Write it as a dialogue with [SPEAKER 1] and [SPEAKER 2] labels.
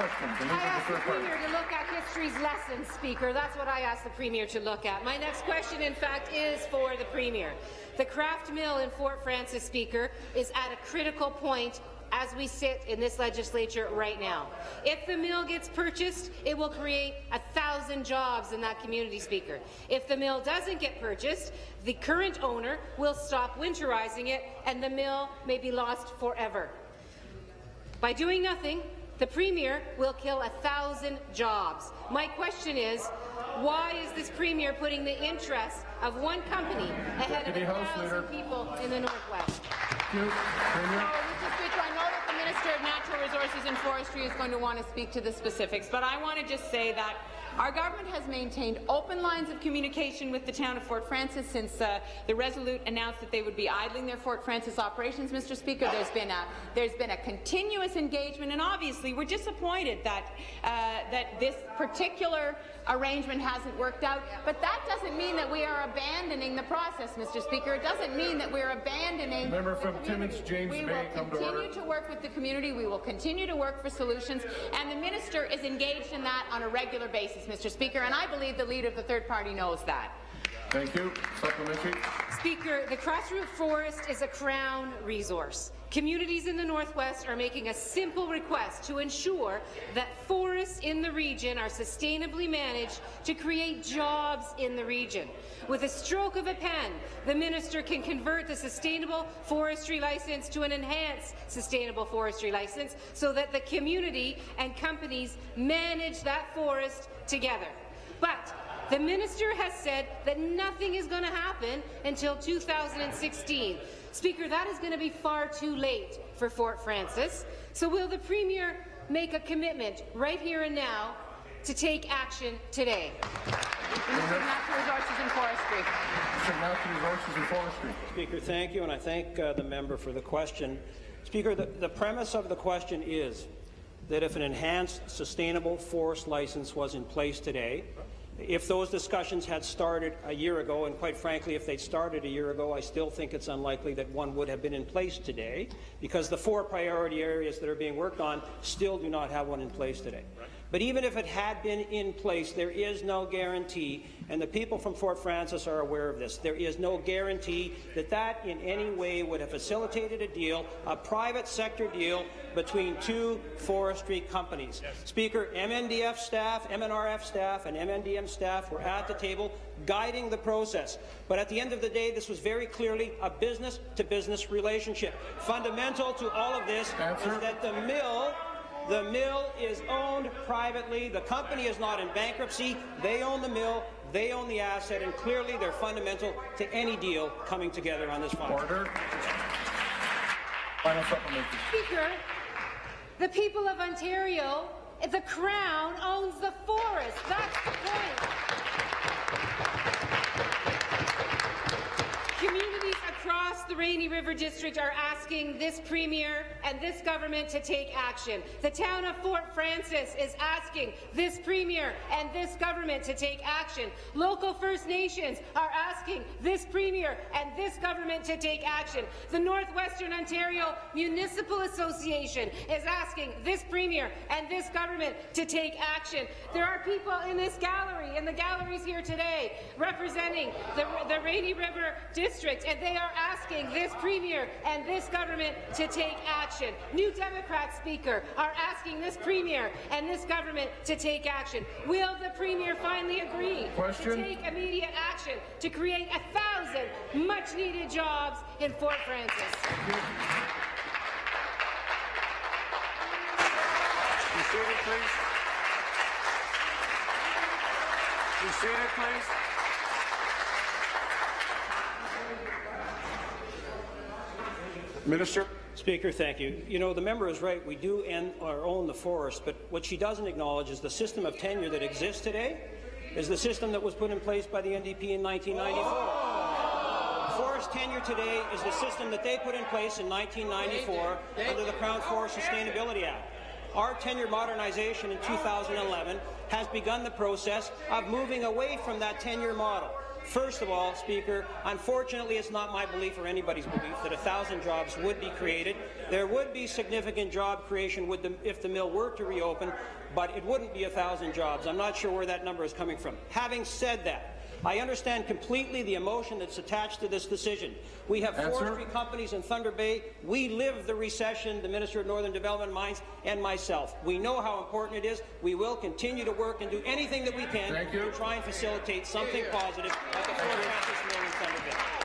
[SPEAKER 1] question.
[SPEAKER 2] I asked the Premier to look at history's lessons, Speaker. That's what I asked the Premier to look at. My next question, in fact, is for the Premier. The Kraft mill in Fort Frances, Speaker, is at a critical point as we sit in this legislature right now. If the mill gets purchased, it will create 1,000 jobs in that community, Speaker. If the mill doesn't get purchased, the current owner will stop winterizing it, and the mill may be lost forever. By doing nothing, the Premier will kill 1,000 jobs. My question is, why is this Premier putting the interests of one company ahead of 1,000 people in the Northwest?
[SPEAKER 3] Mr. Speaker, I know that the Minister of Natural Resources and Forestry is going to want to speak to the specifics, but I want to just say that our government has maintained open lines of communication with the town of Fort Frances since the Resolute announced that they would be idling their Fort Frances operations, Mr. Speaker. There's been a continuous engagement, and obviously we're disappointed that this particular arrangement hasn't worked out, but that doesn't mean that we are abandoning the process, Mr. Speaker. It doesn't mean that we're abandoning
[SPEAKER 1] Member from Timmins, James Bay, come to order.
[SPEAKER 3] We will continue to work with the community. We will continue to work for solutions, and the Minister is engaged in that on a regular basis, Mr. Speaker, and I believe the Leader of the Third Party knows that.
[SPEAKER 1] Thank you. Supplementary.
[SPEAKER 2] Speaker, the grassroots forest is a Crown resource. Communities in the Northwest are making a simple request to ensure that forests in the region are sustainably managed to create jobs in the region. With a stroke of a pen, the Minister can convert the sustainable forestry license to an enhanced sustainable forestry license so that the community and companies manage that forest together. But the Minister has said that nothing is going to happen until 2016. Speaker, that is going to be far too late for Fort Frances. So will the Premier make a commitment right here and now to take action today?
[SPEAKER 3] Minister of Natural Resources and Forestry.
[SPEAKER 1] Natural Resources and Forestry.
[SPEAKER 4] Speaker, thank you, and I thank the member for the question. Speaker, the premise of the question is that if an enhanced sustainable forest license was in place today, if those discussions had started a year ago, and quite frankly, if they'd started a year ago, I still think it's unlikely that one would have been in place today, because the 4 priority areas that are being worked on still do not have one in place today. But even if it had been in place, there is no guarantee, and the people from Fort Frances are aware of this, there is no guarantee that that in any way would have facilitated a deal, a private sector deal, between 2 forestry companies. Yes. Speaker, MNDF staff, MNRF staff, and MNDM staff were at the table guiding the process. But at the end of the day, this was very clearly a business-to-business relationship. Fundamental to all of this is that the mill is owned privately. The company is not in bankruptcy. They own the mill. They own the asset, and clearly they're fundamental to any deal coming together on this file.
[SPEAKER 1] Order. Final supplementary.
[SPEAKER 2] Speaker, the people of Ontario, the Crown owns the forest. That's the point. Communities across the Rainy River District are asking this Premier and this government to take action. The town of Fort Frances is asking this Premier and this government to take action. Local First Nations are asking this Premier and this government to take action. The Northwestern Ontario Municipal Association is asking this Premier and this government to take action. There are people in this gallery, in the galleries here today, representing the Rainy River District, and they are asking this Premier and this government to take action. New Democrat Speaker are asking this Premier and this government to take action. Will the Premier finally agree to take immediate action to create 1,000 much-needed jobs in Fort Frances?
[SPEAKER 5] Be seated, please. Be seated, please. Minister.
[SPEAKER 4] Speaker, thank you. You know, the member is right. We do own the forest, but what she doesn't acknowledge is the system of tenure that exists today is the system that was put in place by the NDP in 1994. Forest tenure today is the system that they put in place in 1994 under the Crown Forest Sustainability Act. Our tenure modernization in 2011 has begun the process of moving away from that tenure model. First of all, Speaker, unfortunately it's not my belief or anybody's belief that 1,000 jobs would be created. There would be significant job creation if the mill were to reopen, but it wouldn't be 1,000 jobs. I'm not sure where that number is coming from. Having said that, I understand completely the emotion that's attached to this decision. We have forestry companies in Thunder Bay. We live the recession, the Minister of Northern Development and Mines and myself. We know how important it is. We will continue to work and do anything that we can to try and facilitate something positive at the Fort Frances